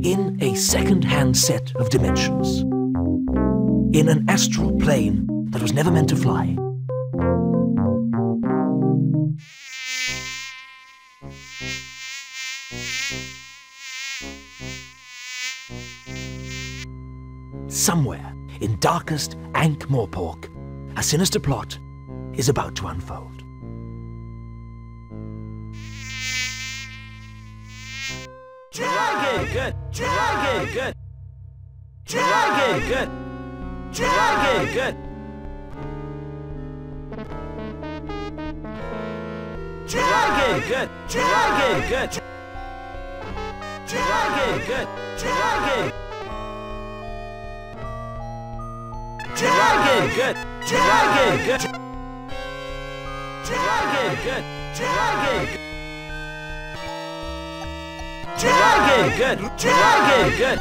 In a second-hand set of dimensions, in an astral plane that was never meant to fly, somewhere in darkest Ankh-Morpork, a sinister plot is about to unfold. Dragon, good. Dragon, good. Dragon, good. Dragon, good. Dragon, good. Dragon, good. Dragon, good. Dragon. Dragon, good. Dragon, good. Dragon, good. Dragon, good. Dragon, good. Dragon, good.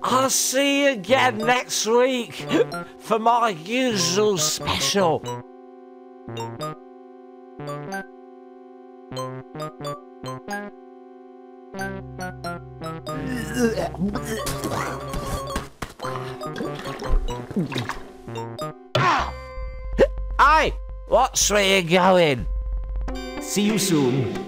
I'll see you again next week for my usual special. Hey, what's where you going? See you soon.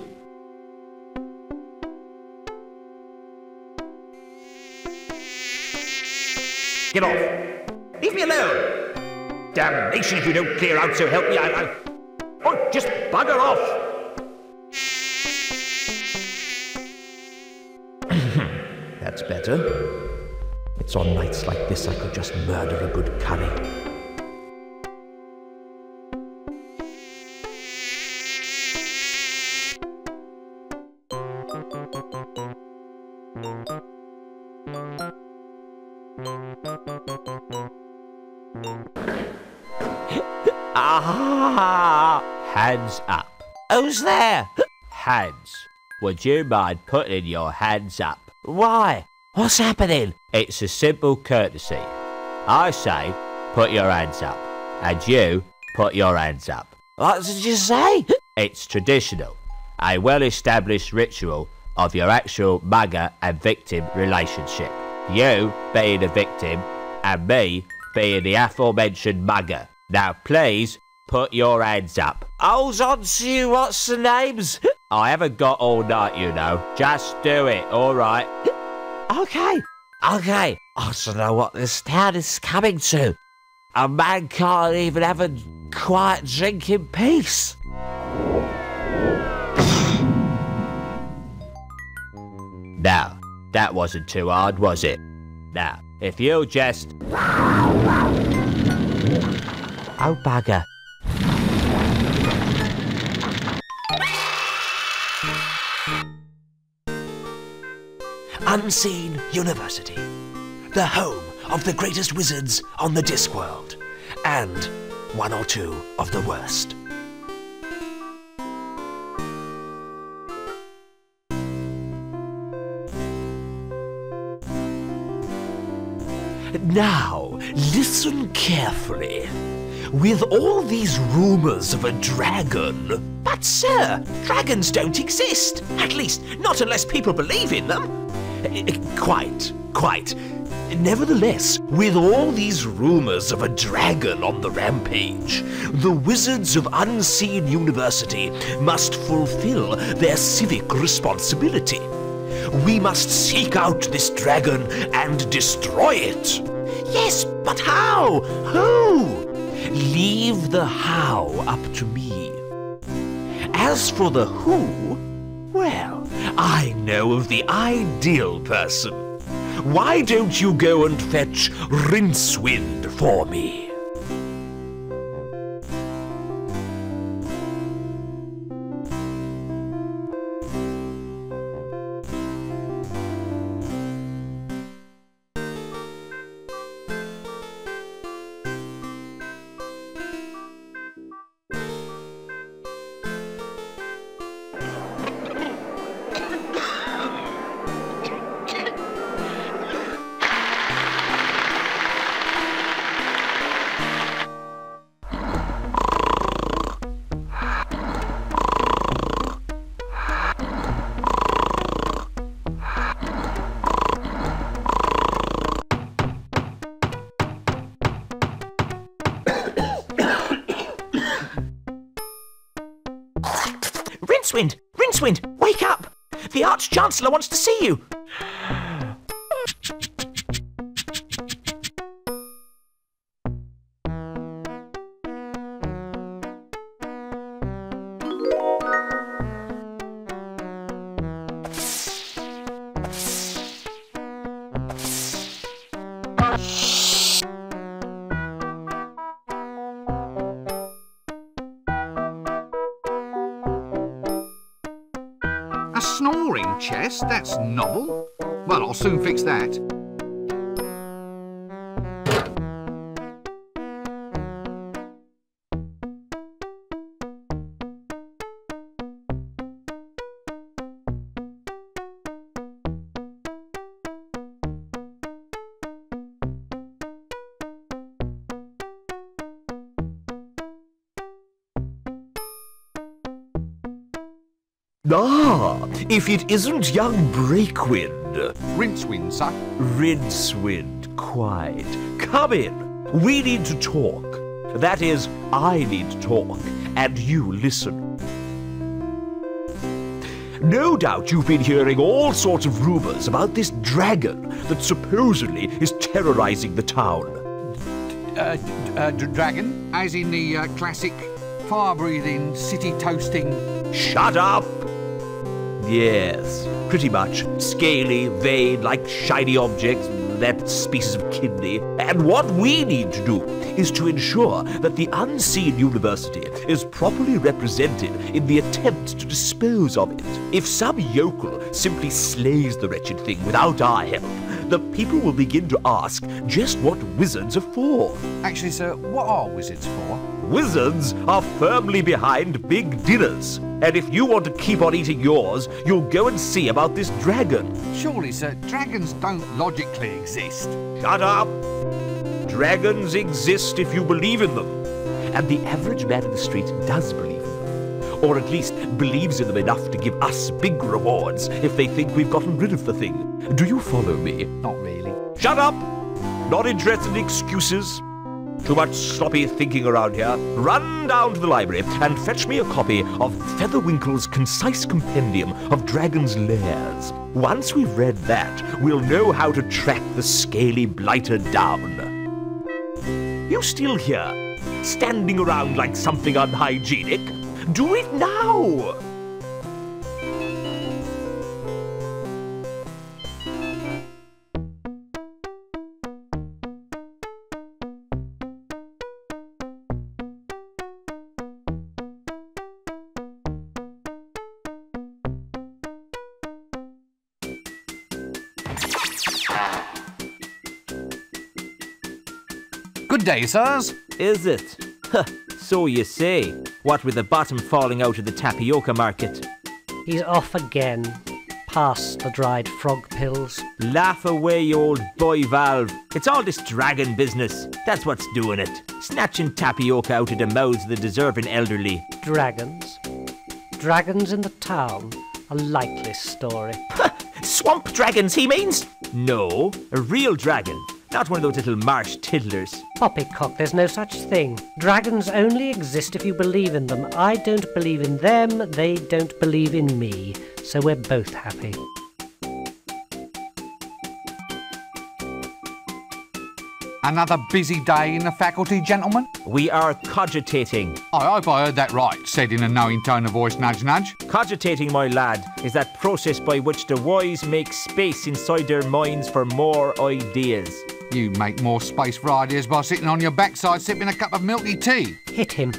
Get off! Leave me alone! Damnation if you don't clear out, so help me, Oh, just bugger off! That's better. It's on nights like this I could just murder a good curry. Ah! Hands up. Who's there? Hands. Would you mind putting your hands up? Why? What's happening? It's a simple courtesy. I say, put your hands up. And you, put your hands up. What did you say? It's traditional. A well-established ritual of your actual mugger and victim relationship. You being the victim, and me being the aforementioned mugger. Now please, put your hands up. Hold on to you, what's the names? I haven't got all night, you know. Just do it, alright? Okay. I don't know what this town is coming to. A man can't even have a quiet drink in peace. Now, that wasn't too hard, was it? Now, if you'll just... Oh, bugger. Unseen University, the home of the greatest wizards on the Discworld, and one or two of the worst. Now, listen carefully. With all these rumours of a dragon... But sir, dragons don't exist. At least, not unless people believe in them. Quite. Nevertheless, with all these rumours of a dragon on the rampage, the wizards of Unseen University must fulfill their civic responsibility. We must seek out this dragon and destroy it. Yes, but how? Who? Leave the how up to me. As for the who, well, I know of the ideal person. why don't you go and fetch Rincewind for me? Rincewind, wake up! The Arch-Chancellor wants to see you! A snoring chest? That's novel. Well, I'll soon fix that. Ah, if it isn't young Breakwind. Rincewind, sir. Rincewind, quite. Come in. We need to talk. That is, I need to talk, and you listen. No doubt you've been hearing all sorts of rumors about this dragon that supposedly is terrorizing the town. Dragon? As in the classic fire-breathing, city-toasting... Shut up! Yes, pretty much. Scaly, vein, like shiny objects, that species of kidney. And what we need to do is to ensure that the unseen university is properly represented in the attempt to dispose of it. If some yokel simply slays the wretched thing without our help, the people will begin to ask just what wizards are for. Actually, sir, what are wizards for? Wizards are firmly behind big dinners. And if you want to keep on eating yours, you'll go and see about this dragon. Surely, sir, dragons don't logically exist. Shut up! Dragons exist if you believe in them. And the average man in the street does believe in them. Or at least believes in them enough to give us big rewards if they think we've gotten rid of the thing. Do you follow me? Not really. Shut up! Not interested in excuses. Too much sloppy thinking around here. Run down to the library and fetch me a copy of Featherwinkle's concise compendium of dragons' lairs. Once we've read that, we'll know how to track the scaly blighter down. You still here? Standing around like something unhygienic? Do it now! Good day, sirs. Is it? Huh, so you say. What with the bottom falling out of the tapioca market. He's off again, past the dried frog pills. Laugh away, you old boy valve. It's all this dragon business. That's what's doing it. Snatching tapioca out of the mouths of the deserving elderly. Dragons? Dragons in the town? A likely story. Swamp dragons, he means? No, a real dragon. Not one of those little marsh tiddlers. Poppycock, there's no such thing. Dragons only exist if you believe in them. I don't believe in them, they don't believe in me. So we're both happy. Another busy day in the faculty, gentlemen? We are cogitating. I hope I heard that right, said in a knowing tone of voice, nudge, nudge. Cogitating, my lad, is that process by which the wise make space inside their minds for more ideas. You make more space for ideas by sitting on your backside sipping a cup of milky tea. Hit him.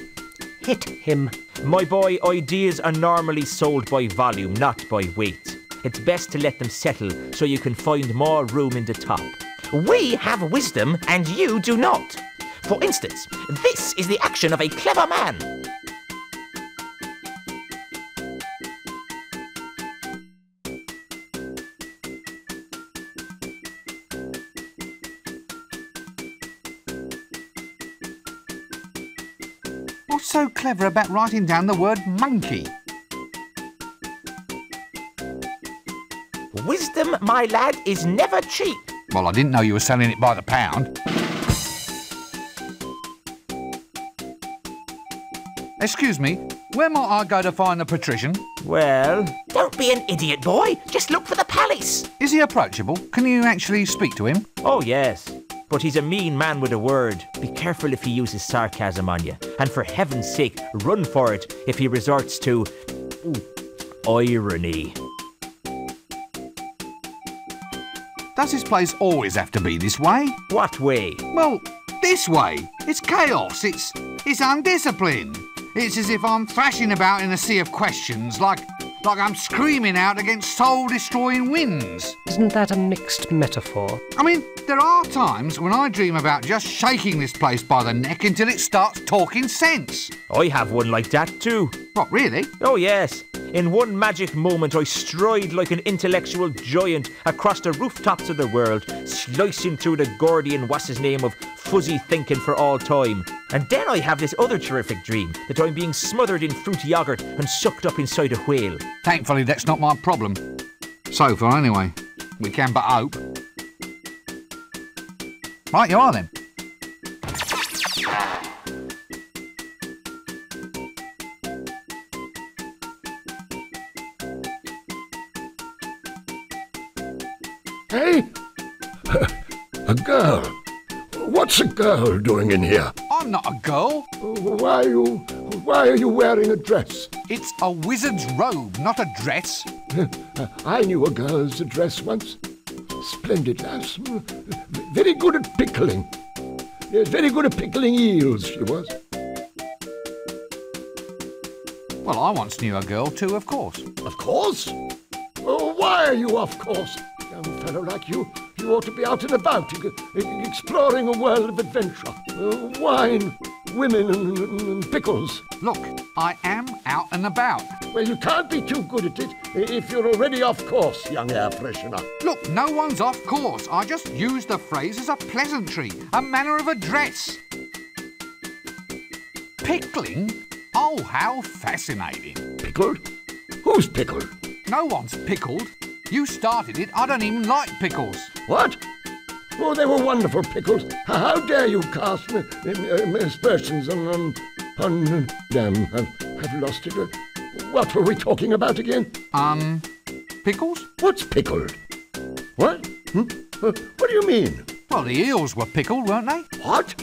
Hit him. My boy, ideas are normally sold by volume, not by weight. It's best to let them settle so you can find more room in the top. We have wisdom and you do not. For instance, this is the action of a clever man. What's so clever about writing down the word monkey? Wisdom, my lad, is never cheap. Well, I didn't know you were selling it by the pound. Excuse me, where might I go to find the patrician? Well, Don't be an idiot, boy. Just look for the palace. Is he approachable? Can you actually speak to him? oh yes. But he's a mean man with a word. Be careful if he uses sarcasm on you. And for heaven's sake, run for it if he resorts to irony. Does this place always have to be this way? What way? Well, this way. It's chaos. It's undisciplined. It's as if I'm thrashing about in a sea of questions, like I'm screaming out against soul-destroying winds. Isn't that a mixed metaphor? I mean, there are times when I dream about just shaking this place by the neck until it starts talking sense. I have one like that too. What, really? Oh yes. In one magic moment I stride like an intellectual giant across the rooftops of the world, slicing through the Gordian what's-his-name of fuzzy thinking for all time. And then I have this other terrific dream, that I'm being smothered in fruity yoghurt and sucked up inside a whale. Thankfully, that's not my problem. So far, anyway. We can but hope. Right you are, then. Hey? A girl? What's a girl doing in here? I'm not a girl. Why are you wearing a dress? It's a wizard's robe, not a dress. I knew a girl's dress once. Splendid lass. Very good at pickling. Yes, very good at pickling eels, she was. Well, I once knew a girl too, of course. Of course. Oh, why are you of course? Young fellow like you ought to be out and about, exploring a world of adventure. Wine, women and pickles. Look, I am out and about. Well, you can't be too good at it if you're already off course, young air freshener. Look, no one's off course. I just used the phrase as a pleasantry, a manner of address. Pickling? Oh, how fascinating. Pickled? Who's pickled? No one's pickled. You started it. I don't even like pickles. What? Oh, they were wonderful pickles. How dare you cast aspersions on damn, I've lost it. What were we talking about again? Pickles? What's pickled? What? What do you mean? Well, the eels were pickled, weren't they? What?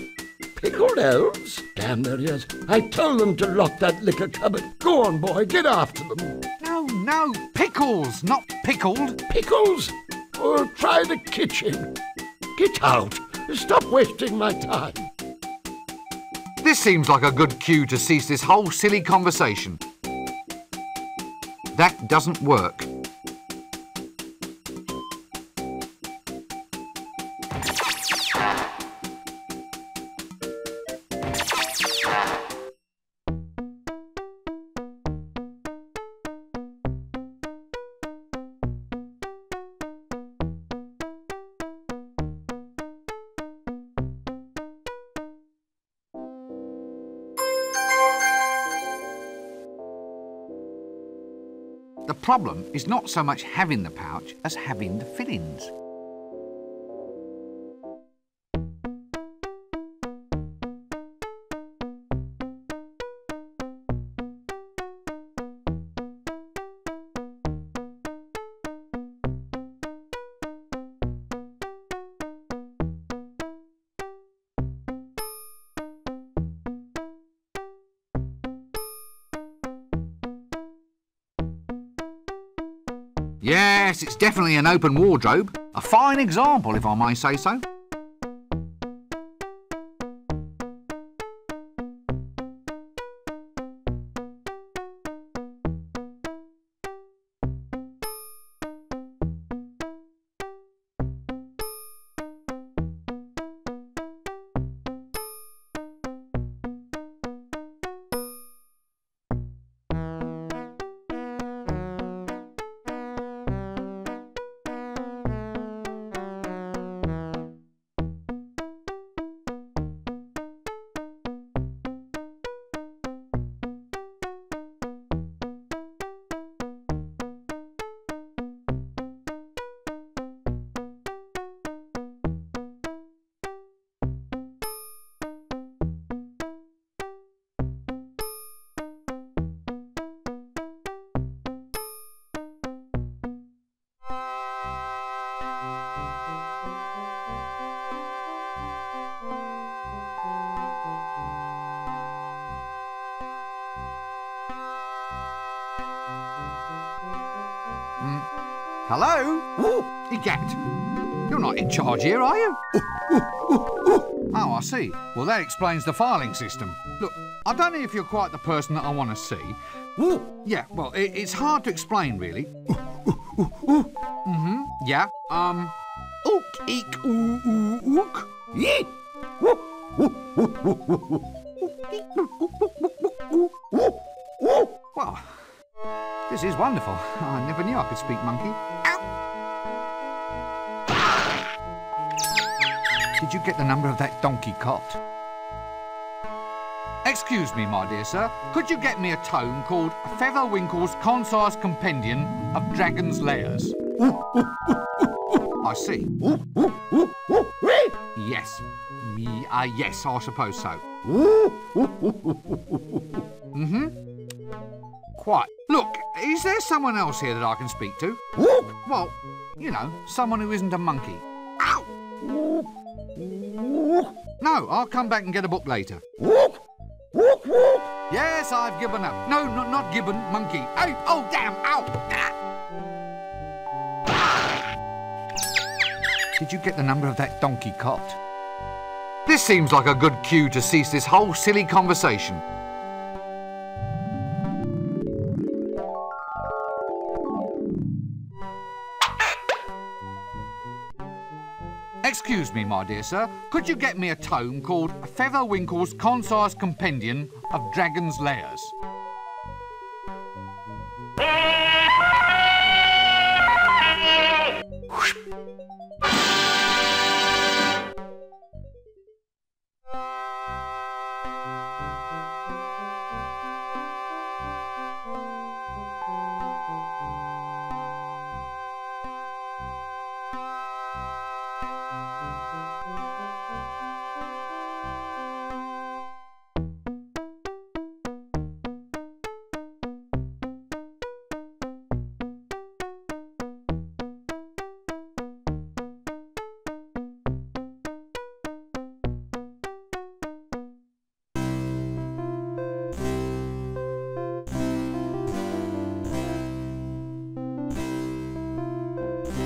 Pickled elves? Damn their ears. I told them to lock that liquor cupboard. Go on, boy, get after them. No, pickles, not pickled. Pickles? Oh, try the kitchen. Get out. Stop wasting my time. This seems like a good cue to cease this whole silly conversation. That doesn't work. The problem is not so much having the pouch as having the fillings. Yes, it's definitely an open wardrobe. A fine example, if I may say so. Hello? Egat. You're not in charge here, are you? Oh, I see. Well, that explains the filing system. Look, I don't know if you're quite the person that I want to see. Yeah, well, it's hard to explain, really. Yeah. Ook, eek, ook. Well, this is wonderful. I never knew I could speak monkey. Ow! Did you get the number of that donkey cot? Excuse me, my dear sir. Could you get me a tome called Featherwinkle's Concise Compendium of Dragon's Lairs? I see. Yes. Yes, I suppose so. Quite. Look, is there someone else here that I can speak to? Well, you know, someone who isn't a monkey. Ow! No, I'll come back and get a book later. Yes, I've given up. No, not gibbon, monkey. Oh, damn, ow! Did you get the number of that donkey cot? This seems like a good cue to cease this whole silly conversation. Excuse me, my dear sir. Could you get me a tome called Featherwinkle's Concise Compendium of Dragon's Lairs?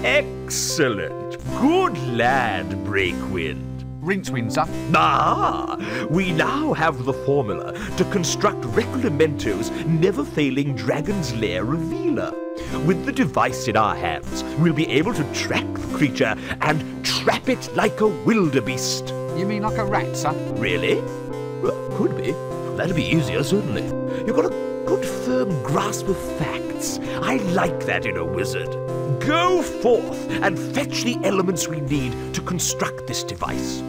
Excellent. Good lad, Breakwind. Rincewind, sir. Ah, we now have the formula to construct Reclamento's never-failing Dragon's Lair revealer. With the device in our hands, we'll be able to track the creature and trap it like a wildebeest. You mean like a rat, sir? Really? Well, could be. That'd be easier, certainly. You've got a good firm grasp of facts. I like that in a wizard. Go forth and fetch the elements we need to construct this device.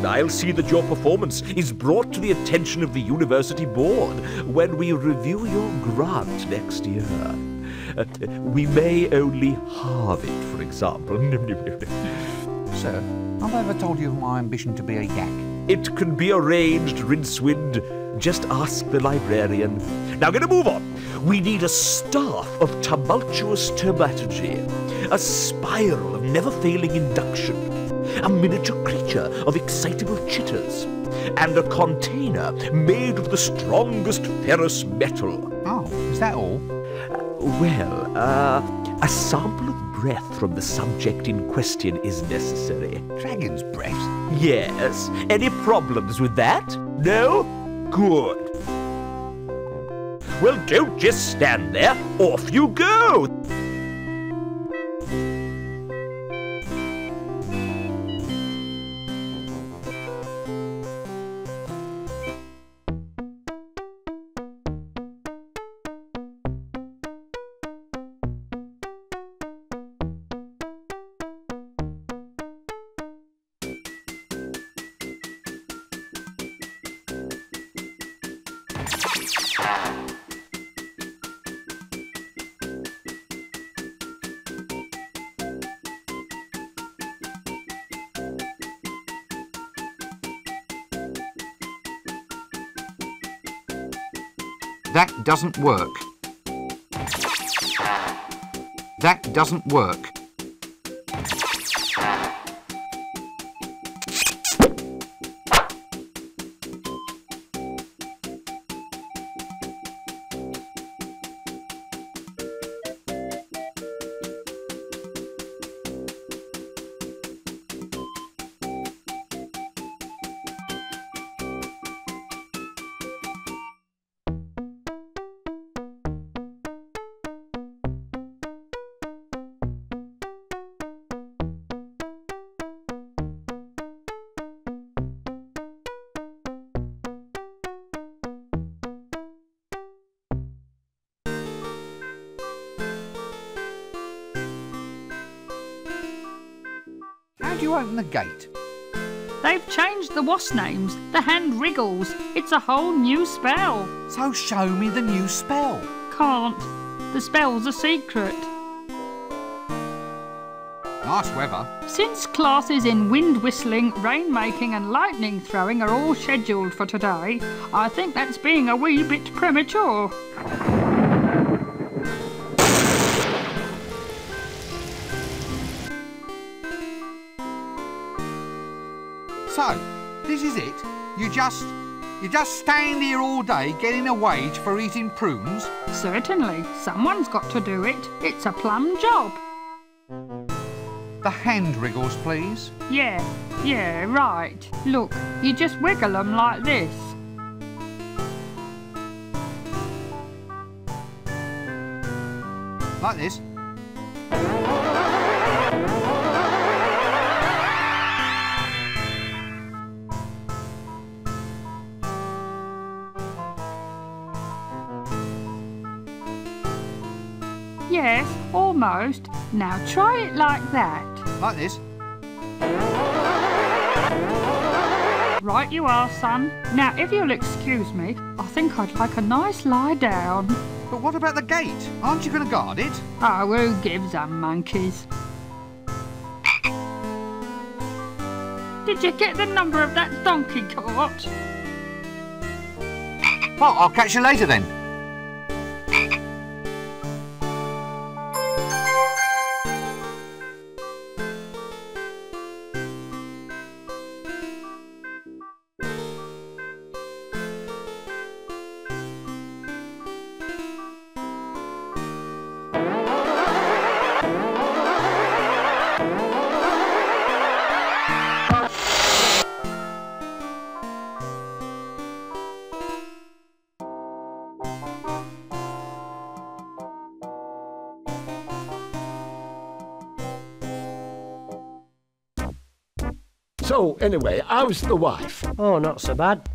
I'll see that your performance is brought to the attention of the university board when we review your grant next year. We may only halve it, for example. Sir, have I ever told you of my ambition to be a yak? It can be arranged, Rincewind. Just ask the librarian. Now, gonna move on. We need a staff of tumultuous taumaturgy, a spiral of never-failing induction, a miniature creature of excitable chitters, and a container made of the strongest ferrous metal. Oh, is that all? Well, A sample of breath from the subject in question is necessary. Dragon's breath? Yes. Any problems with that? No? Good. Well, don't just stand there. Off you go. That doesn't work. That doesn't work. How do you open the gate? They've changed the wasp names. The hand wriggles. It's a whole new spell. So show me the new spell. Can't. The spell's a secret. Nice weather. Since classes in wind whistling, rain making and lightning throwing are all scheduled for today, I think that's being a wee bit premature. So, this is it? You just stand here all day getting a wage for eating prunes? Certainly. Someone's got to do it. It's a plum job. The hand wriggles, please. Yeah, right. Look, you just wiggle them like this. Like this? Yes, almost. Now try it like that. Like this? Right you are, son. Now, if you'll excuse me, I think I'd like a nice lie down. But what about the gate? Aren't you going to guard it? Oh, who gives a monkeys? Did you get the number of that donkey cart? Well, I'll catch you later then. So, anyway, how's the wife? Oh, not so bad.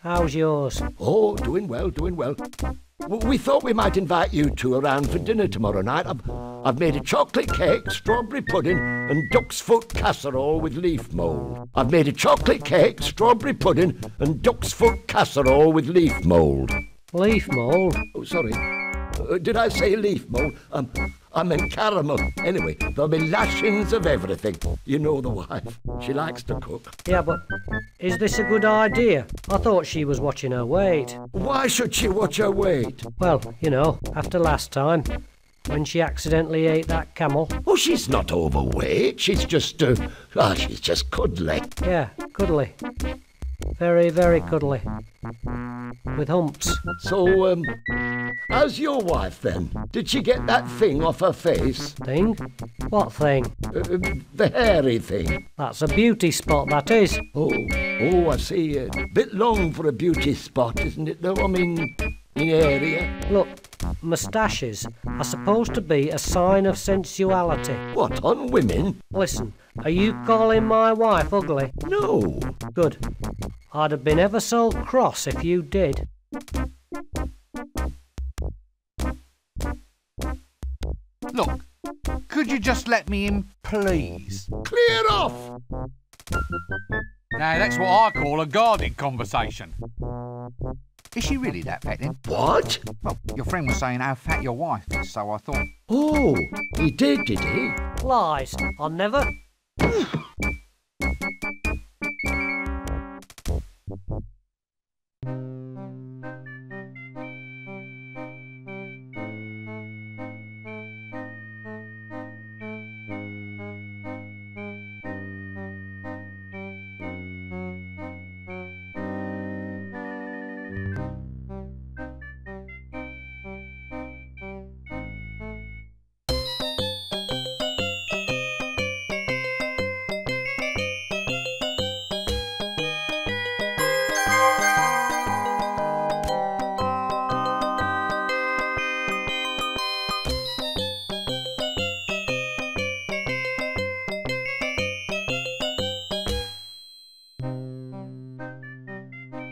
How's yours? Oh, doing well, doing well. We thought we might invite you two around for dinner tomorrow night. I've made a chocolate cake, strawberry pudding and duck's foot casserole with leaf mould. I've made a chocolate cake, strawberry pudding and duck's foot casserole with leaf mould. Leaf mould? Oh, sorry. Did I say leaf mould? I meant caramel. Anyway, there'll be lashings of everything. You know the wife. She likes to cook. Yeah, but is this a good idea? I thought she was watching her weight. Why should she watch her weight? Well, you know, after last time, when she accidentally ate that camel. Oh, she's not overweight. She's just, she's just cuddly. Yeah, cuddly. Very, very cuddly. With humps. So, How's your wife, then? Did she get that thing off her face? Thing? What thing? The hairy thing. That's a beauty spot, that is. Oh, I see. A bit long for a beauty spot, isn't it, though? I mean, in area. Look, moustaches are supposed to be a sign of sensuality. What, on women? Listen, are you calling my wife ugly? No. Good. I'd have been ever so cross if you did. Look, could you just let me in, please? Clear off! Now, that's what I call a guarded conversation. Is she really that fat, then? What? Well, your friend was saying how fat your wife is, so I thought... Oh, he did he? Lies. I'll never...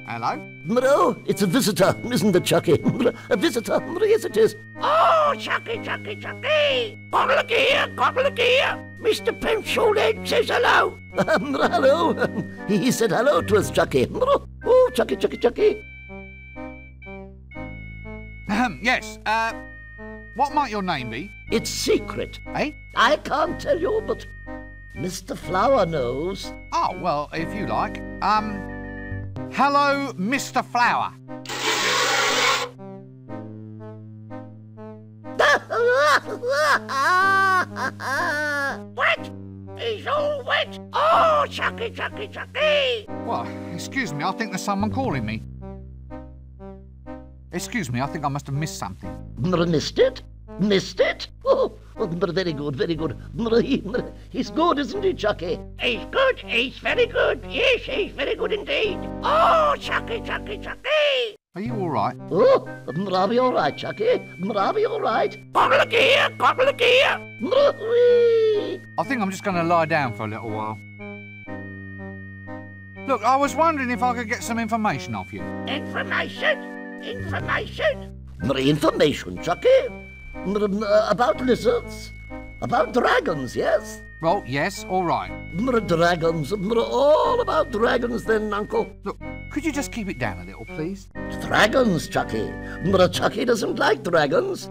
Hello? Oh, it's a visitor, isn't it, Chucky? A visitor, yes it is. Oh, Chucky, Chucky, Chucky! Look here, Mr. Pencilhead says hello. Hello. He said hello to us, Chucky. Oh, Chucky, Chucky, Chucky. Yes, what might your name be? It's secret. Eh? I can't tell you, but Mr. Flower knows. Oh, well, if you like. Hello, Mr. Flower. Wet! He's all wet! Oh, Chucky, Chucky, Chucky! Well, excuse me, I think there's someone calling me. Excuse me, I think I must have missed something. Missed it? Missed it? Oh, very good, very good. He's good, isn't he, Chucky? He's good, he's very good. Yes, he's very good indeed. Oh, Chucky, Chucky, Chucky! Are you all right? Oh, are we all right, Chucky? Are we all right? Look here, look here! I think I'm just going to lie down for a little while. Look, I was wondering if I could get some information off you. Information? Information, Chucky? About lizards? About dragons, yes? Well, yes, all right. Dragons. All about dragons then, Uncle. Look, could you just keep it down a little, please? Dragons, Chucky. Chucky doesn't like dragons.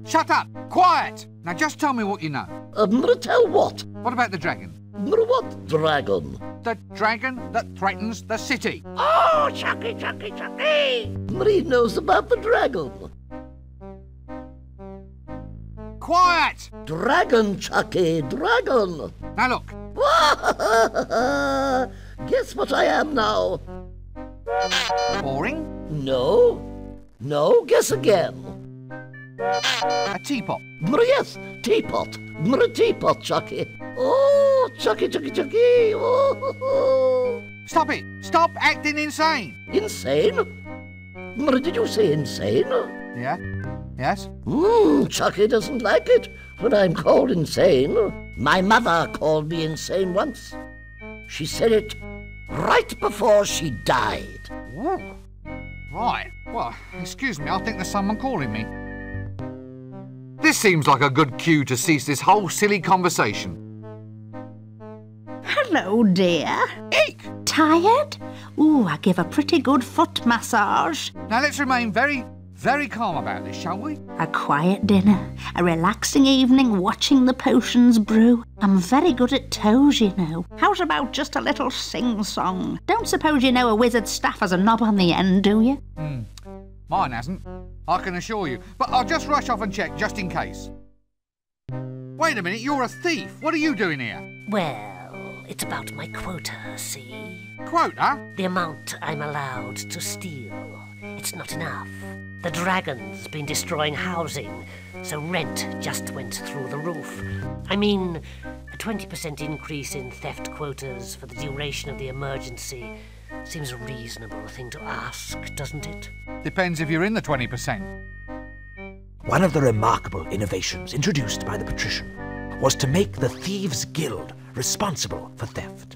Shut up! Quiet! Now just tell me what you know. Tell what? What about the dragon? What dragon? The dragon that threatens the city. Oh, Chucky, Chucky, Chucky! He knows about the dragon. Quiet! Dragon, Chucky, dragon. Now look. Guess what I am now? Boring? No, guess again. A teapot. Yes, teapot. Teapot, Chucky. Oh, Chucky, Chucky, Chucky. Oh. Stop it! Stop acting insane! Insane? Did you say insane? Yeah? Yes? Chucky doesn't like it when I'm called insane. My mother called me insane once. She said it right before she died. Ooh. Right. Well, excuse me, I think there's someone calling me. This seems like a good cue to cease this whole silly conversation. Hello, dear. Eek! Tired? Ooh, I give a pretty good foot massage. Now let's remain very, very calm about this, shall we? A quiet dinner, a relaxing evening watching the potions brew. I'm very good at toes, you know. How's about just a little sing-song? Don't suppose you know a wizard's staff has a knob on the end, do you? Mine hasn't, I can assure you. But I'll just rush off and check, just in case. Wait a minute, you're a thief. What are you doing here? Well, it's about my quota, see? Quota? The amount I'm allowed to steal. it's not enough. The dragon's been destroying housing, so rent just went through the roof. I mean, a 20% increase in theft quotas for the duration of the emergency seems a reasonable thing to ask, doesn't it? Depends if you're in the 20%. One of the remarkable innovations introduced by the patrician was to make the Thieves' Guild responsible for theft,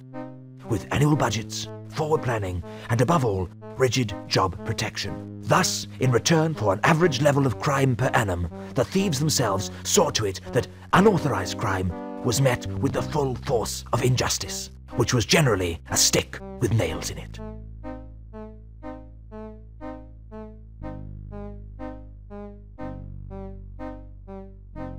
with annual budgets, forward planning, and above all, rigid job protection. Thus, in return for an average level of crime per annum, the thieves themselves saw to it that unauthorized crime was met with the full force of injustice, which was generally a stick with nails in it.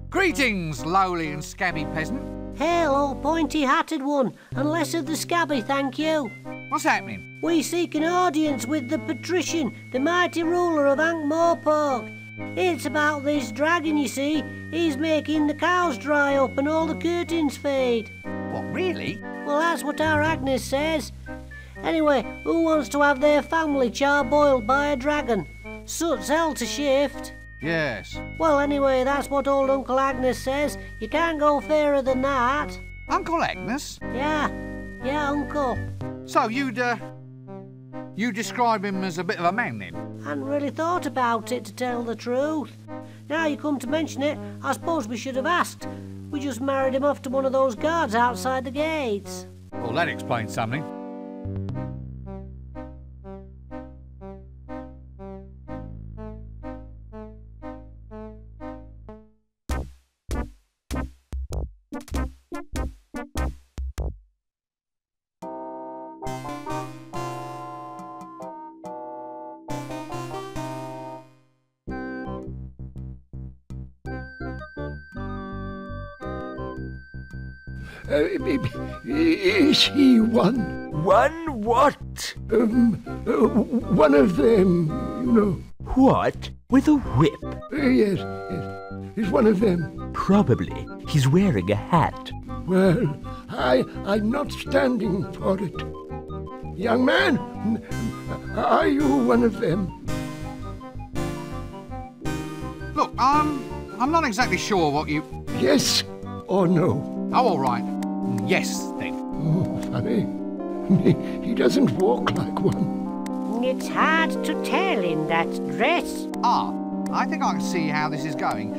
Greetings, lowly and scabby peasant. Hail, old pointy-hatted one, and less of the scabby, thank you. What's happening? We seek an audience with the patrician, the mighty ruler of Ankh-Morpork. It's about this dragon, you see. He's making the cows dry up and all the curtains fade. What, really? Well, that's what our Agnes says. Anyway, who wants to have their family char-boiled by a dragon? Soot's hell to shift. Yes. Well, anyway, that's what old Uncle Agnes says. You can't go fairer than that. Uncle Agnes? Yeah, Uncle. So you describe him as a bit of a man then? Hadn't really thought about it, to tell the truth. Now you come to mention it, I suppose we should have asked. We just married him off to one of those guards outside the gates. Well, that explains something. Is he one? One what? One of them, you know. What? With a whip? Yes. He's one of them. Probably. He's wearing a hat. Well, I'm not standing for it. Young man, are you one of them? Look, I'm not exactly sure what you... Yes or no? Oh, all right. Yes, then. Oh, funny. He doesn't walk like one. It's hard to tell in that dress. I think I can see how this is going.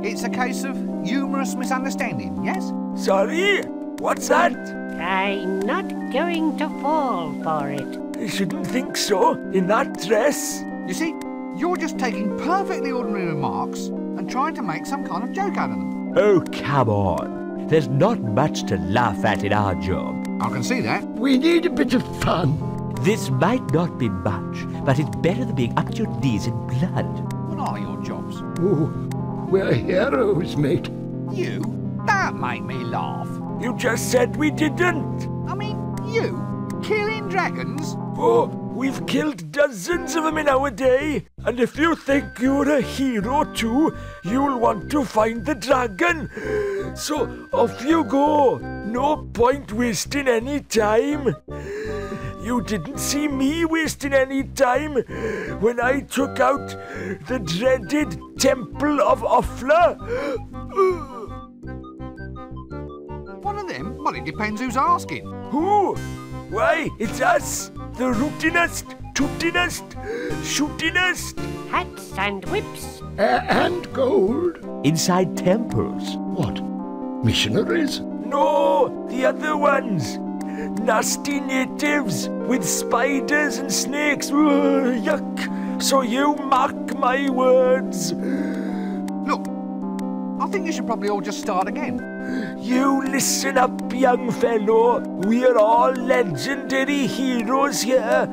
It's a case of humorous misunderstanding, yes? Sorry? What's that? I'm not going to fall for it. I shouldn't think so, in that dress. You see, you're just taking perfectly ordinary remarks and trying to make some kind of joke out of them. Oh, come on. There's not much to laugh at in our job. I can see that. We need a bit of fun. This might not be much, but it's better than being up to your knees in blood. What are your jobs? Oh, we're heroes, mate. You? Don't make me laugh. You just said we didn't. I mean, you? Killing dragons? Oh, we've killed dozens of them in our day. And if you think you're a hero too, you'll want to find the dragon. So off you go. No point wasting any time. You didn't see me wasting any time when I took out the dreaded Temple of Offla. One of them? Well, it depends who's asking. Who? Why, it's us, the rootinest, tootinest, shootinest. Hats and whips. And gold. Inside temples. What? Missionaries? No, the other ones. Nasty natives with spiders and snakes. Ugh, yuck. So you mark my words. Look, I think you should probably all just start again. You listen up, young fellow. We're all legendary heroes here.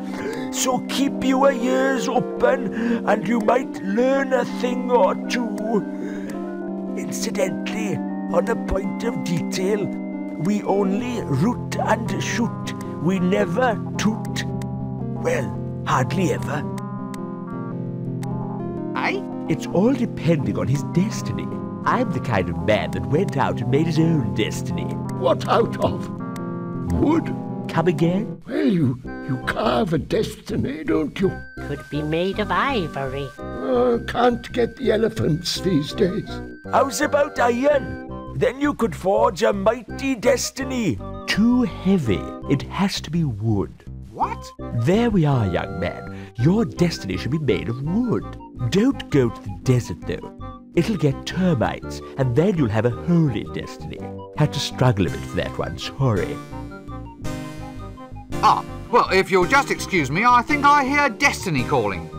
So keep your ears open and you might learn a thing or two. Incidentally, on a point of detail, we only root and shoot. We never toot. Well, hardly ever. Eh? It's all depending on his destiny. I'm the kind of man that went out and made his own destiny. What out of? Wood? Come again? Well, you carve a destiny, don't you? Could be made of ivory. Can't get the elephants these days. How's about iron? Then you could forge a mighty destiny. Too heavy. It has to be wood. What? There we are, young man. Your destiny should be made of wood. Don't go to the desert, though. It'll get termites, and then you'll have a holy destiny. Had to struggle a bit for that one, sorry. Ah, well, if you'll just excuse me, I think I hear destiny calling.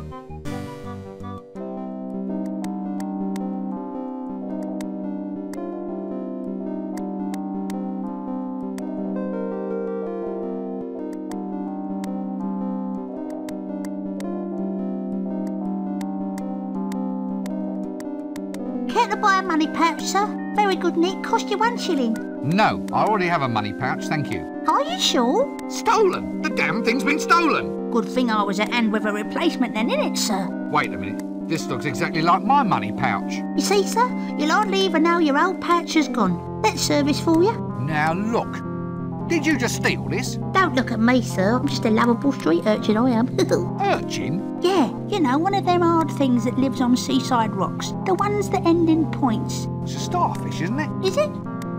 Care to buy a money pouch, sir? Very good, Nick. Cost you 1 shilling. No, I already have a money pouch, thank you. Are you sure? Stolen? The damn thing's been stolen! Good thing I was at hand with a replacement then, innit, sir? Wait a minute, this looks exactly like my money pouch. You see, sir? You'll hardly even know your old pouch has gone. That's service for you. Now look, did you just steal this? Don't look at me, sir. I'm just a lovable street urchin, I am. Urchin? Yeah, you know, one of them hard things that lives on seaside rocks. The ones that end in points. It's a starfish, isn't it? Is it?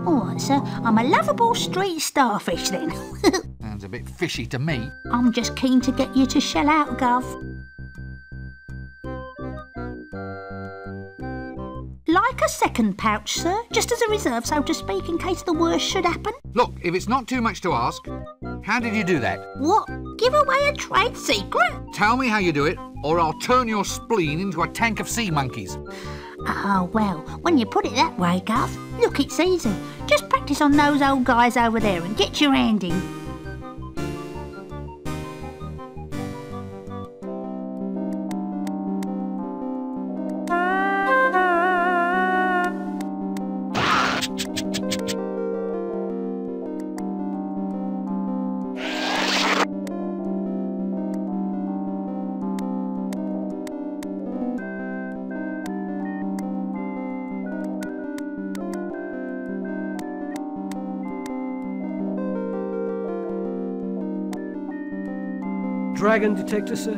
All right, sir. I'm a lovable street starfish, then. Sounds a bit fishy to me. I'm just keen to get you to shell out, Gov. Like a second pouch, sir, just as a reserve, so to speak, in case the worst should happen. Look, if it's not too much to ask, how did you do that? What? Give away a trade secret? Tell me how you do it, or I'll turn your spleen into a tank of sea monkeys. Oh, well, when you put it that way, Gov, look, it's easy. Just practice on those old guys over there and get your hand in. Dragon detector, sir?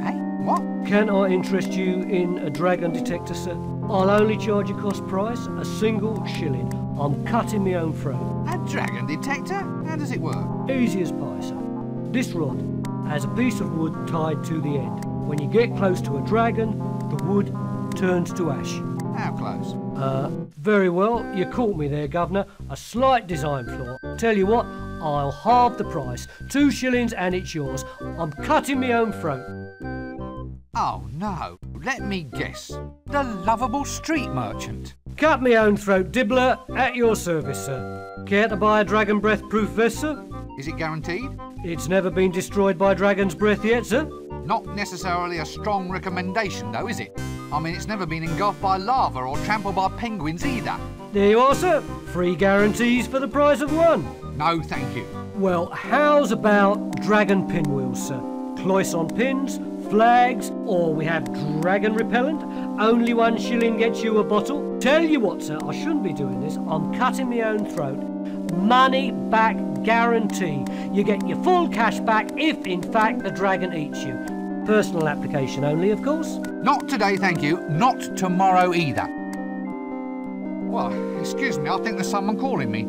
Hey, what? Can I interest you in a dragon detector, sir? I'll only charge you cost price, a single shilling. I'm cutting my own throat. A dragon detector? How does it work? Easy as pie, sir. This rod has a piece of wood tied to the end. When you get close to a dragon, the wood turns to ash. How close? Very well. You caught me there, Governor. A slight design flaw. Tell you what, I'll halve the price. 2 shillings and it's yours. I'm cutting my own throat. Oh, no. Let me guess. The lovable street merchant. Cut my own throat, Dibbler. At your service, sir. Care to buy a dragon breath-proof vest, sir? Is it guaranteed? It's never been destroyed by dragon's breath yet, sir. Not necessarily a strong recommendation, though, is it? I mean, it's never been engulfed by lava or trampled by penguins either. There you are, sir. 3 guarantees for the price of 1. No, thank you. Well, how's about dragon pinwheels, sir? Cloisson pins, flags, or we have dragon repellent. Only 1 shilling gets you a bottle. Tell you what, sir, I shouldn't be doing this. I'm cutting my own throat. Money back guarantee. You get your full cash back if, in fact, the dragon eats you. Personal application only, of course. Not today, thank you. Not tomorrow either. Well, excuse me, I think there's someone calling me.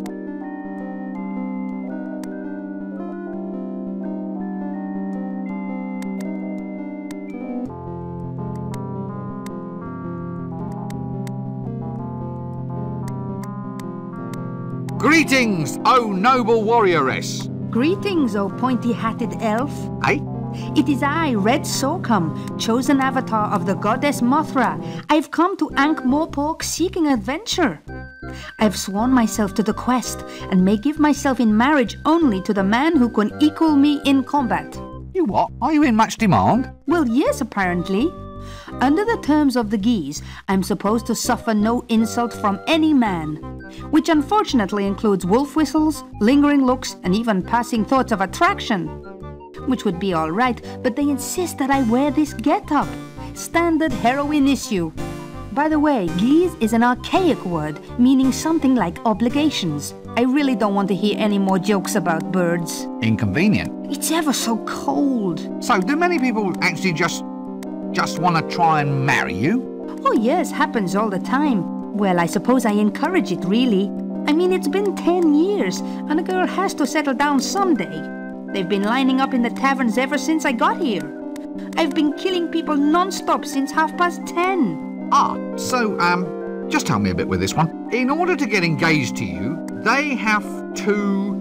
Greetings, O noble warrioress. Greetings, O pointy-hatted elf. Eh? It is I, Red Sorghum, chosen avatar of the goddess Mothra. I've come to Ankh-Morpork seeking adventure. I've sworn myself to the quest and may give myself in marriage only to the man who can equal me in combat. You what? Are you in much demand? Well, yes, apparently. Under the terms of the geese, I'm supposed to suffer no insult from any man, which unfortunately includes wolf whistles, lingering looks, and even passing thoughts of attraction. Which would be all right, but they insist that I wear this get-up. Standard heroine issue. By the way, geese is an archaic word, meaning something like obligations. I really don't want to hear any more jokes about birds. Inconvenient. It's ever so cold. So, do many people actually just want to try and marry you? Oh yes, happens all the time. Well, I suppose I encourage it, really. I mean, it's been 10 years, and a girl has to settle down someday. They've been lining up in the taverns ever since I got here. I've been killing people non-stop since 10:30. Ah, so, just tell me a bit with this one. In order to get engaged to you, they have to...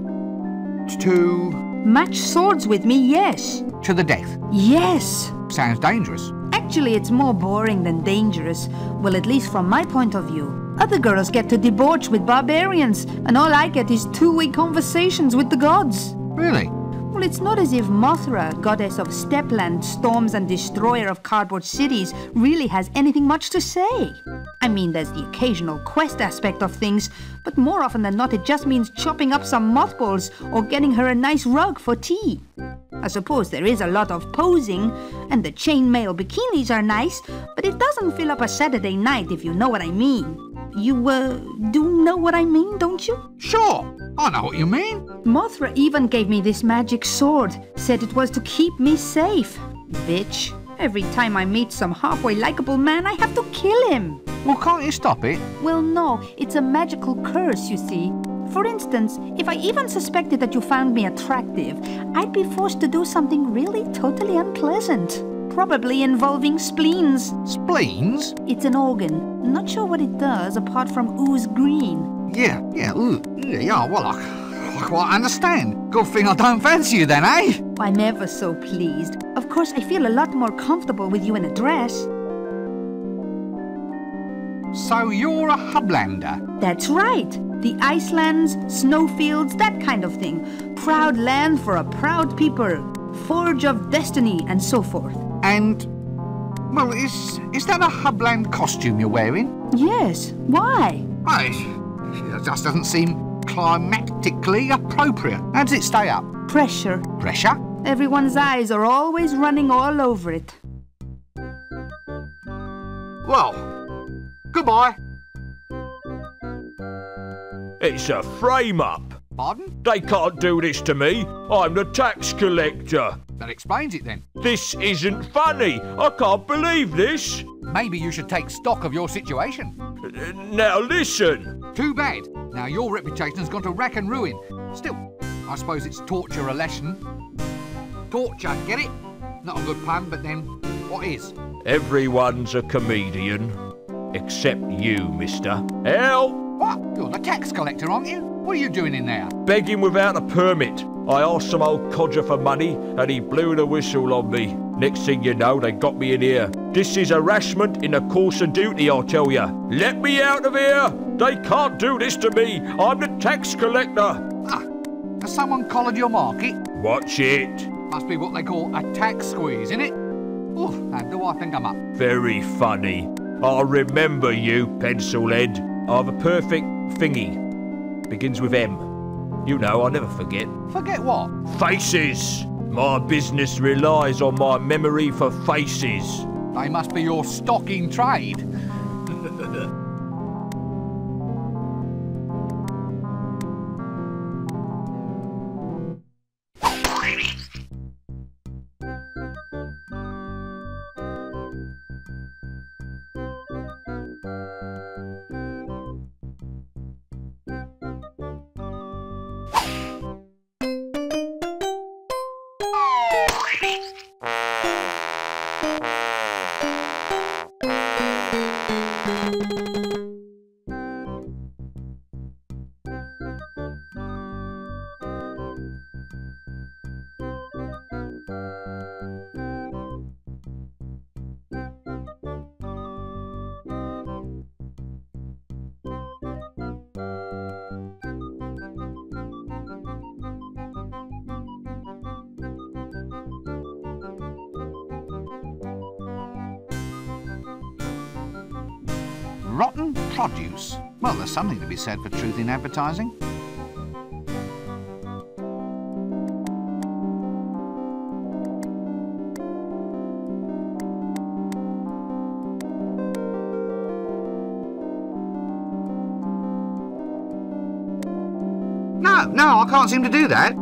Match swords with me, yes. To the death? Yes. Sounds dangerous. Actually, it's more boring than dangerous. Well, at least from my point of view. Other girls get to debauch with barbarians, and all I get is two-way conversations with the gods. Really? Well, it's not as if Mothra, goddess of Stepland, storms and destroyer of cardboard cities, really has anything much to say. I mean, there's the occasional quest aspect of things, but more often than not it just means chopping up some mothballs or getting her a nice rug for tea. I suppose there is a lot of posing, and the chainmail bikinis are nice, but it doesn't fill up a Saturday night, if you know what I mean. You, do know what I mean, don't you? Sure, I know what you mean. Mothra even gave me this magic sword, said it was to keep me safe. Bitch, every time I meet some halfway likable man, I have to kill him. Well, can't you stop it? Well, no, it's a magical curse, you see. For instance, if I even suspected that you found me attractive, I'd be forced to do something really totally unpleasant. Probably involving spleens. Spleens? It's an organ. Not sure what it does apart from ooze green. Yeah, well, I quite understand. Good thing I don't fancy you then, eh? I'm ever so pleased. Of course, I feel a lot more comfortable with you in a dress. So you're a hublander? That's right. The icelands, snowfields, that kind of thing. Proud land for a proud people. Forge of destiny, and so forth. And, well, is that a hubland costume you're wearing? Yes. Why? It just doesn't seem climatically appropriate. How does it stay up? Pressure. Pressure? Everyone's eyes are always running all over it. Well, goodbye. It's a frame-up. Pardon? They can't do this to me. I'm the tax collector. That explains it then. This isn't funny. I can't believe this. Maybe you should take stock of your situation. Now listen. Too bad. Now your reputation has gone to rack and ruin. Still, I suppose it's torture a lesson. Torture, get it? Not a good pun, but then, what is? Everyone's a comedian. Except you, mister. Hell? What? You're the tax collector, aren't you? What are you doing in there? Begging without a permit. I asked some old codger for money and he blew the whistle on me. Next thing you know, they got me in here. This is harassment in the course of duty, I'll tell ya. Let me out of here! They can't do this to me. I'm the tax collector. Ah, has someone collared your market? Watch it. Must be what they call a tax squeeze, innit? Oh, and do I think I'm up? Very funny. I'll remember you, pencilhead. I've a perfect thingy. Begins with M. You know, I'll never forget. Forget what? Faces! My business relies on my memory for faces. They must be your stock in trade. Rotten produce. Well, there's something to be said for truth in advertising. No, I can't seem to do that.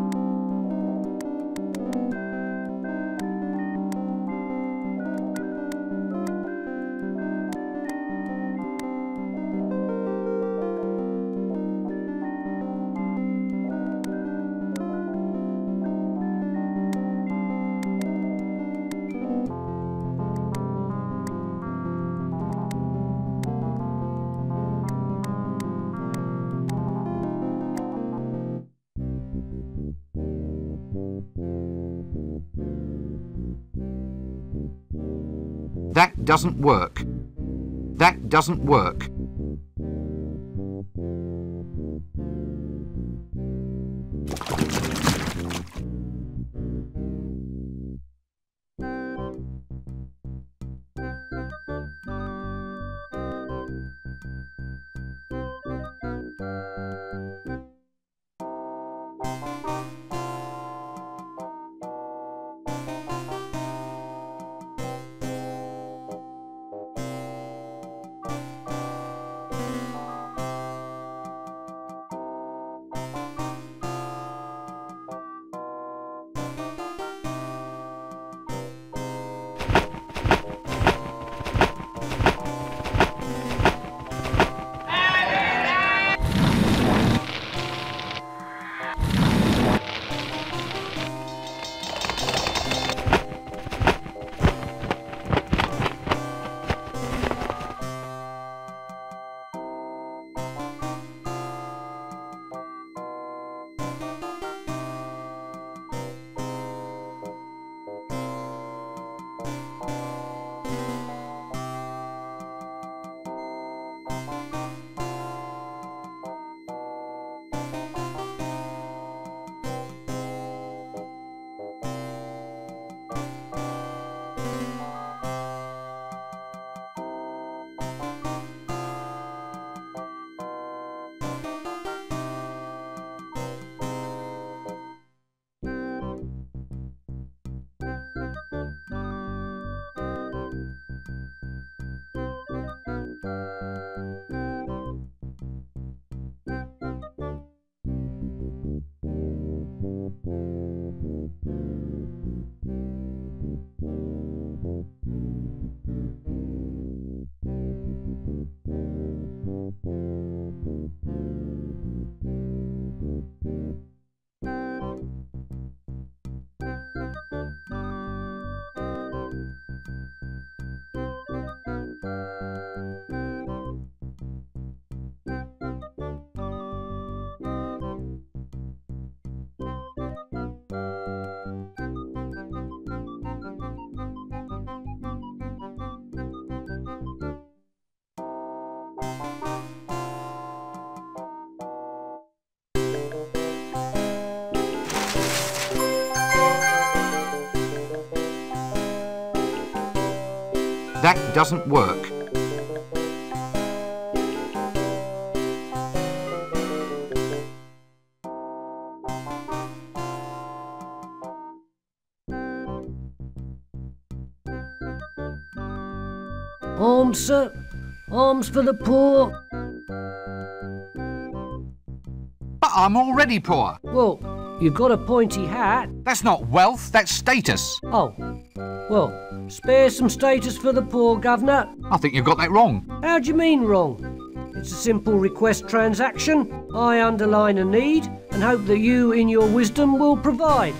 That doesn't work. That doesn't work. That doesn't work. Alms, sir. Alms for the poor. But I'm already poor. Well, you've got a pointy hat. That's not wealth, that's status. Oh, well, spare some status for the poor, Governor. I think you've got that wrong. How do you mean wrong? It's a simple request transaction. I underline a need and hope that you, in your wisdom, will provide.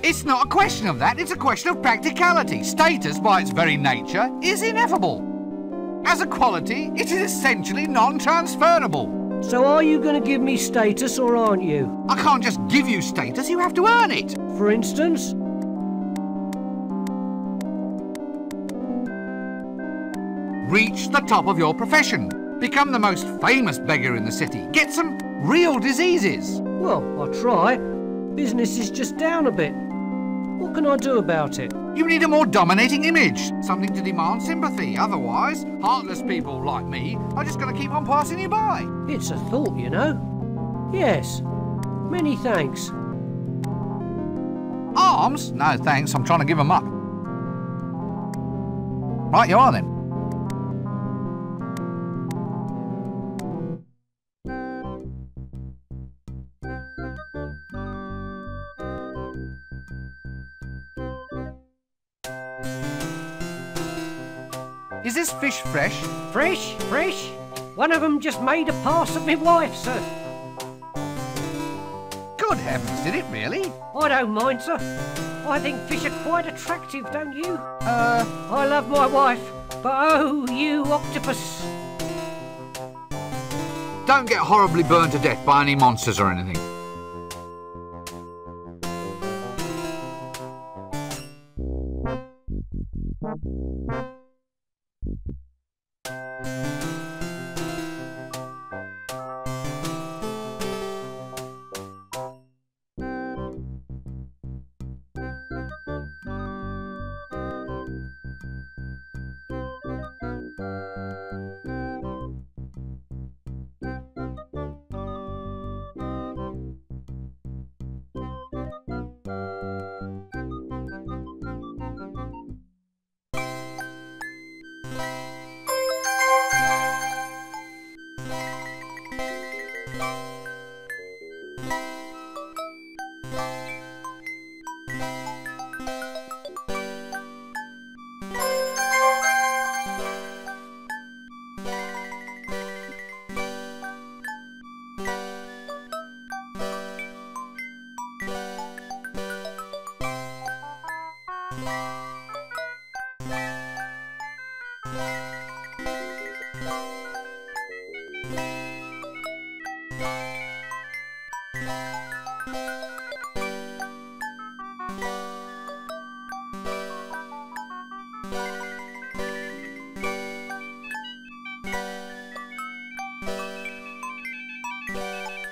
It's not a question of that, it's a question of practicality. Status, by its very nature, is ineffable. As a quality, it is essentially non-transferable. So are you going to give me status or aren't you? I can't just give you status, you have to earn it. For instance? Reach the top of your profession. Become the most famous beggar in the city. Get some real diseases. Well, I'll try. Business is just down a bit. What can I do about it? You need a more dominating image. Something to demand sympathy. Otherwise, heartless people like me are just going to keep on passing you by. It's a thought, you know. Yes. Many thanks. Arms? No, thanks. I'm trying to give them up. Right you are, then. Is this fish fresh? Fresh, fresh. One of them just made a pass at me wife, sir. Good heavens, did it really? I don't mind, sir. I think fish are quite attractive, don't you? I love my wife, but oh, you octopus. Don't get horribly burned to death by any monsters or anything.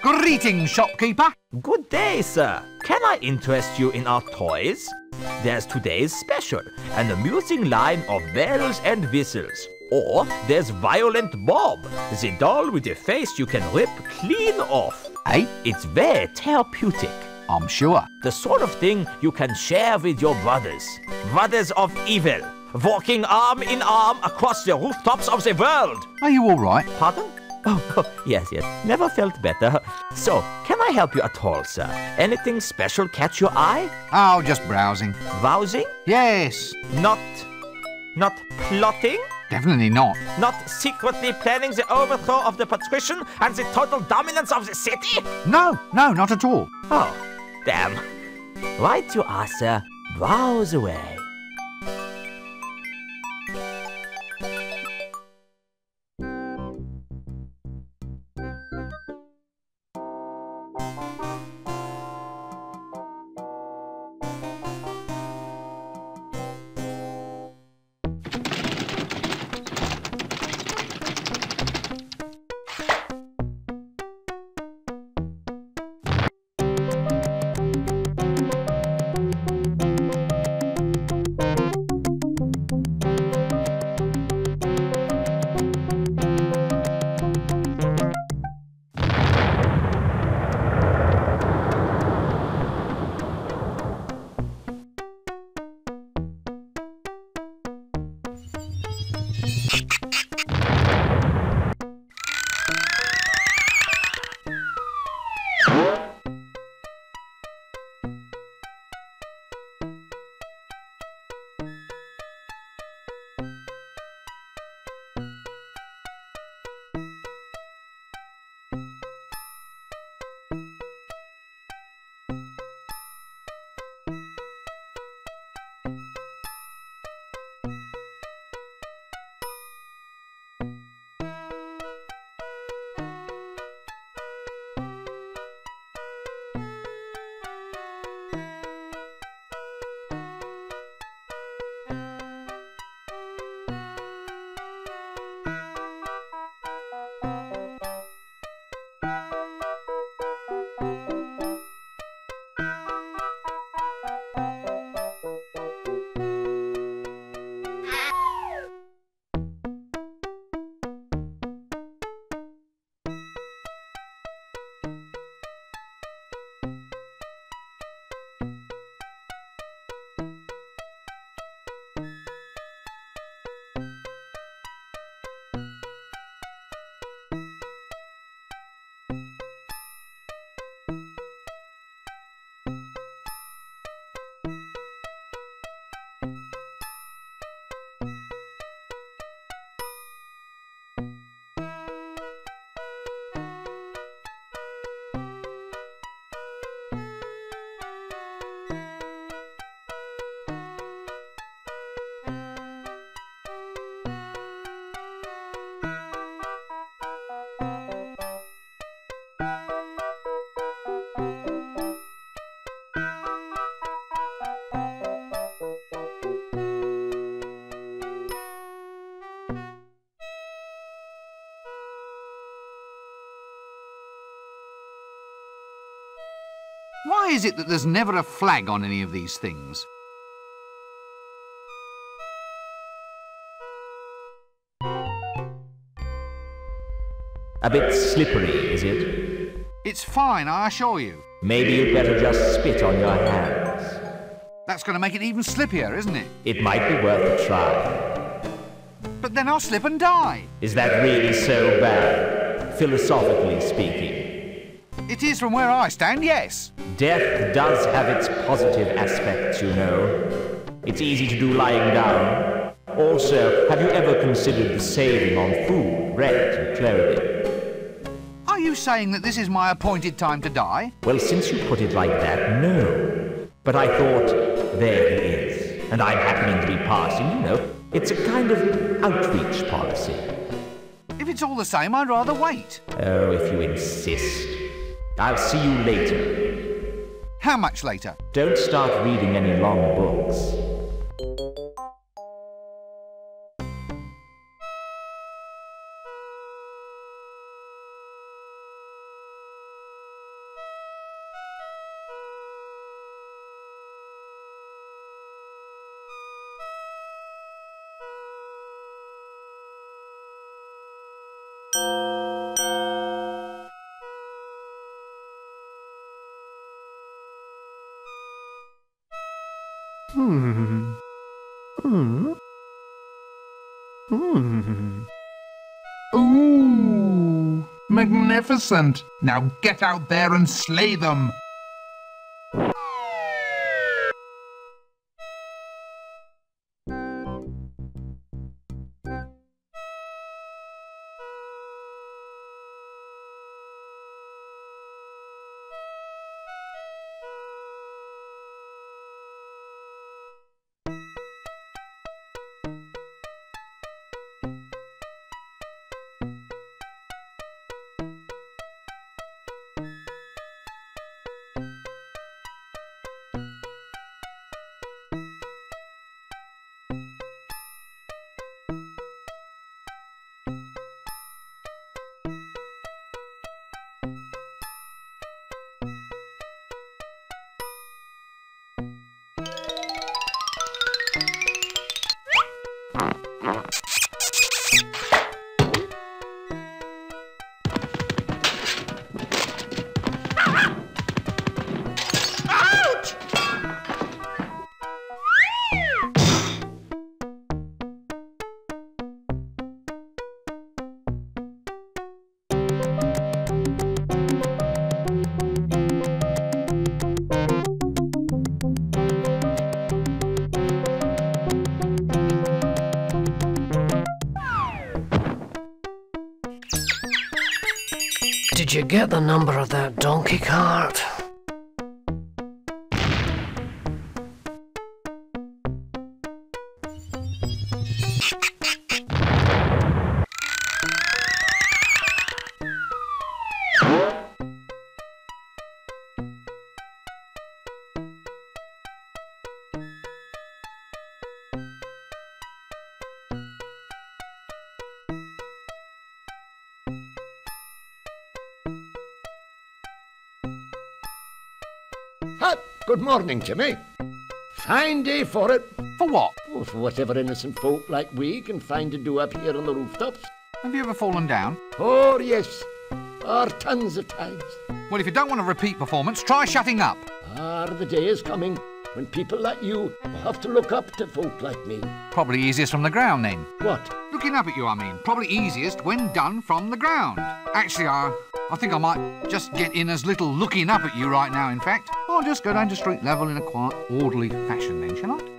Greetings, shopkeeper. Good day, sir. Can I interest you in our toys? There's today's special, an amusing line of bells and whistles. Or there's Violent Bob, the doll with a face you can rip clean off. Hey? It's very therapeutic. I'm sure. The sort of thing you can share with your brothers. Brothers of evil, walking arm in arm across the rooftops of the world. Are you all right? Pardon? Oh, yes. Never felt better. So, can I help you at all, sir? Anything special catch your eye? Oh, just browsing. Browsing? Yes. Not plotting? Definitely not. Not secretly planning the overthrow of the patrician and the total dominance of the city? No, not at all. Oh, damn. Right you are, sir. Browse away. Why is it that there's never a flag on any of these things? A bit slippery, is it? It's fine, I assure you. Maybe you'd better just spit on your hands. That's going to make it even slippier, isn't it? It might be worth a try. But then I'll slip and die. Is that really so bad, philosophically speaking? It is from where I stand, yes. Death does have its positive aspects, you know. It's easy to do lying down. Also, have you ever considered the saving on food, rent and clothing? Are you saying that this is my appointed time to die? Well, since you put it like that, no. But I thought, there he is. And I'm happening to be passing, you know. It's a kind of outreach policy. If it's all the same, I'd rather wait. Oh, if you insist. I'll see you later. How much later? Don't start reading any long books. Ooh, magnificent. Now get out there and slay them. Did you get the number of that donkey cart? Good morning, Jimmy. Fine day for it. For what? Oh, for whatever innocent folk like we can find to do up here on the rooftops. Have you ever fallen down? Oh, yes. Tons of times. Well, if you don't want a repeat performance, try shutting up. The day is coming when people like you will have to look up to folk like me. Probably easiest from the ground, then. What? Looking up at you, I mean. Probably easiest when done from the ground. Actually, I think I might just get in as little looking up at you right now, in fact. I'll just go down to street level in a quiet, orderly fashion then, shall I?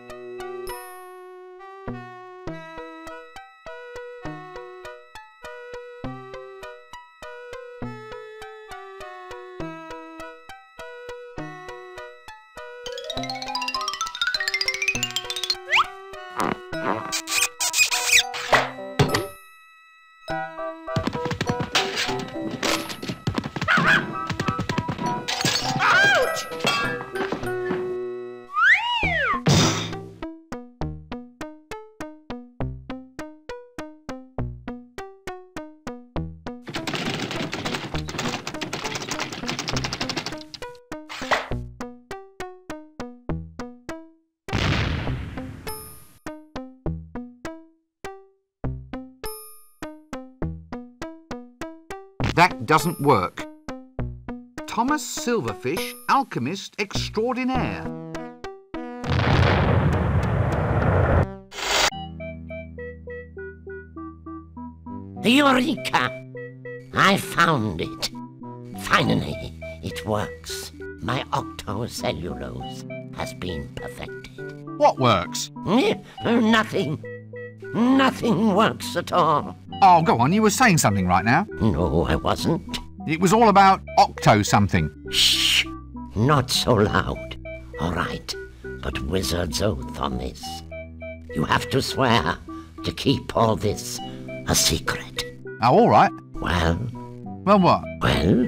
That doesn't work. Thomas Silverfish, alchemist extraordinaire. Eureka! I found it. Finally, it works. My octocellulose has been perfected. What works? Nothing. Nothing works at all. Oh, go on, you were saying something right now. No, I wasn't. It was all about octo something. Shh! Not so loud. All right, but wizard's oath on this. You have to swear to keep all this a secret. Oh, all right. Well, what? Well,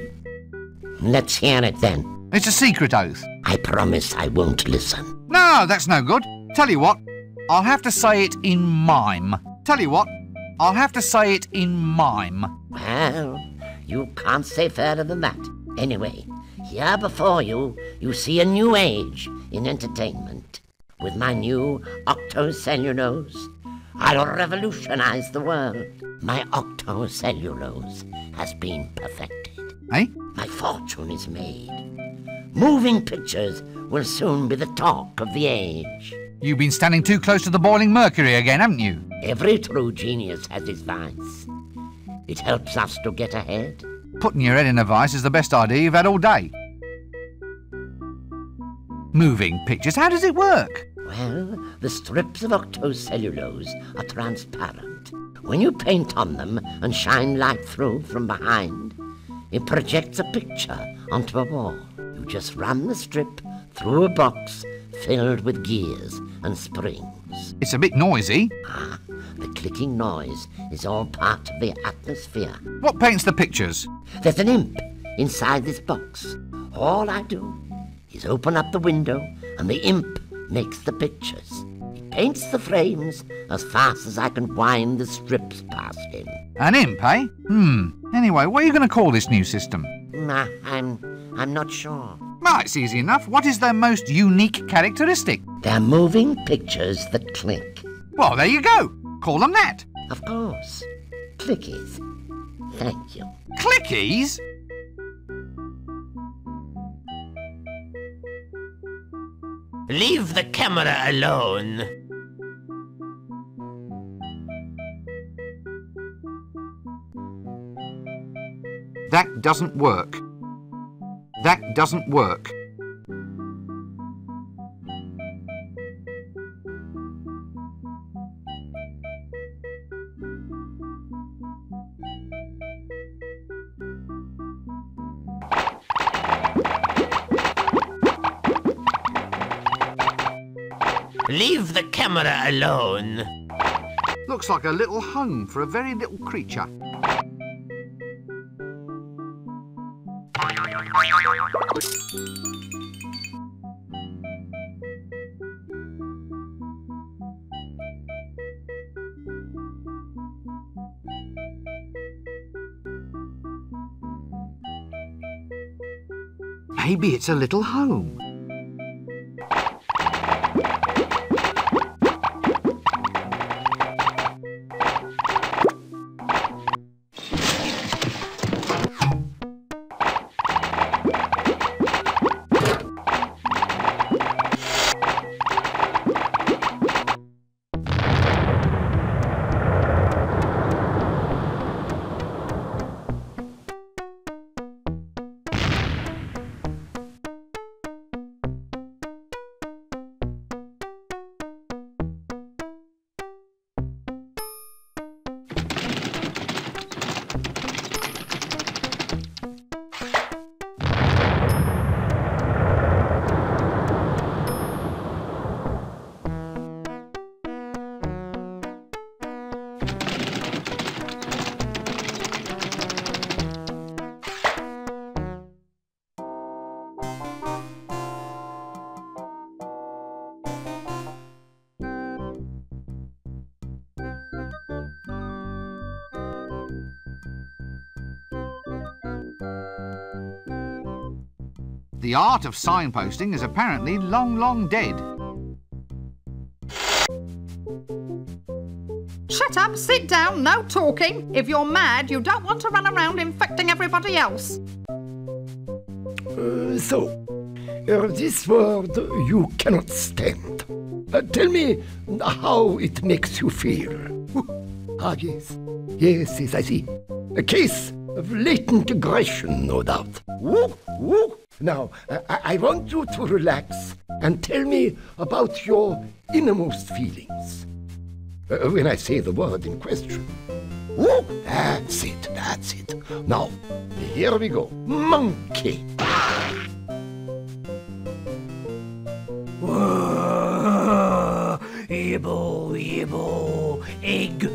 let's hear it then. It's a secret oath. I promise I won't listen. No, that's no good. Tell you what, I'll have to say it in mime. Tell you what, I'll have to say it in mime. Well, you can't say further than that. Anyway, here before you, you see a new age in entertainment. With my new octocellulose, I'll revolutionize the world. My octocellulose has been perfected. Eh? My fortune is made. Moving pictures will soon be the talk of the age. You've been standing too close to the boiling mercury again, haven't you? Every true genius has his vice. It helps us to get ahead. Putting your head in a vice is the best idea you've had all day. Moving pictures, how does it work? Well, the strips of octocellulose are transparent. When you paint on them and shine light through from behind, it projects a picture onto a wall. You just run the strip through a box filled with gears and springs. It's a bit noisy. Ah, the clicking noise is all part of the atmosphere. What paints the pictures? There's an imp inside this box. All I do is open up the window and the imp makes the pictures. He paints the frames as fast as I can wind the strips past him. An imp, eh? Anyway, what are you going to call this new system? I'm not sure. Well, it's easy enough. What is their most unique characteristic? They're moving pictures that click. Well, there you go. Call them that. Of course. Clickies. Thank you. Clickies? Leave the camera alone. That doesn't work. That doesn't work. Leave the camera alone. Looks like a little home for a very little creature. Maybe it's a little home. The art of signposting is apparently long, long dead. Shut up, sit down, no talking. If you're mad, you don't want to run around infecting everybody else. This word you cannot stand. Tell me how it makes you feel. Yes. Yes, I see. A case of latent aggression, no doubt. Now, I want you to relax and tell me about your innermost feelings. When I say the word in question. That's it. Now, here we go. Monkey. Yibble, egg.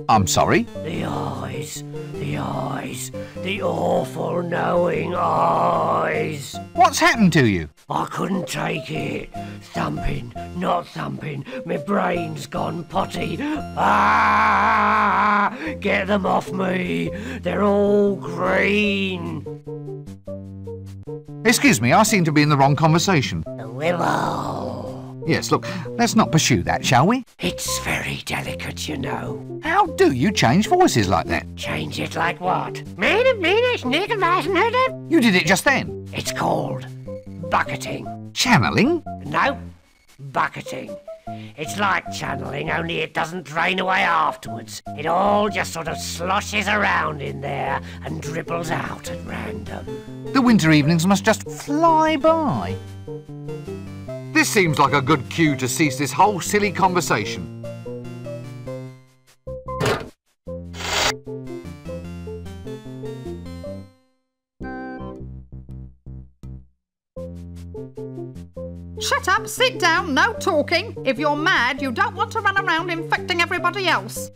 I'm sorry? The eyes, the awful knowing eyes. What's happened to you? I couldn't take it. Thumping, not thumping, my brain's gone potty. Get them off me, they're all green. Excuse me, I seem to be in the wrong conversation. Wibble. Yes, look, let's not pursue that, shall we? It's very delicate, you know. How do you change voices like that? Change it like what? You did it just then. It's called bucketing. Channeling? No, bucketing. It's like channeling, only it doesn't drain away afterwards. It all just sort of sloshes around in there and dribbles out at random. The winter evenings must just fly by. This seems like a good cue to cease this whole silly conversation. Shut up, sit down, no talking. If you're mad, you don't want to run around infecting everybody else.